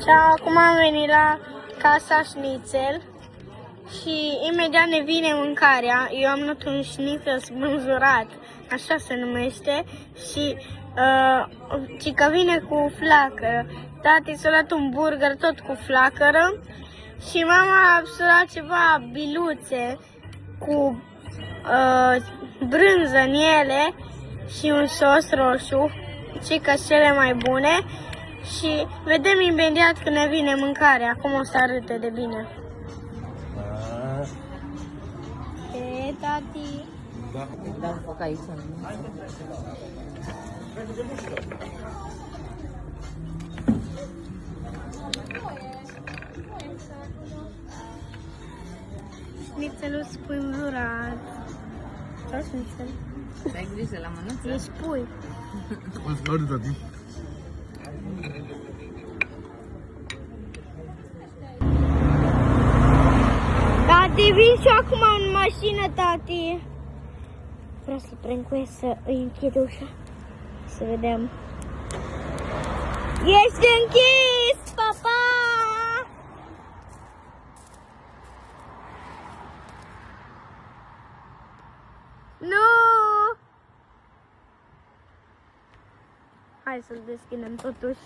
Și acum am venit la Casa Șnițel și imediat ne vine mâncarea. Eu am luat un șnițel spânzurat, așa se numește, și că vine cu flacără. Tati s-a luat un burger tot cu flacără și mama s-a luat ceva biluțe cu brânză în ele și un sos roșu, cică cele mai bune. Și vedem imediat când ne vine mâncarea, cum o să arăte de bine. E, tati? Da. Îi dau foc aici. Șnițelul spânzurat. Ce șnițel? Ai grijă la mânuță? E spui. O să arăt, tati. Tati, vin și acum în mașină, tati. Vreau să-l prind cu el să îi închid ușa. Să vedem. Ești închis, papa! Nu! Hai să-l deschidem totuși.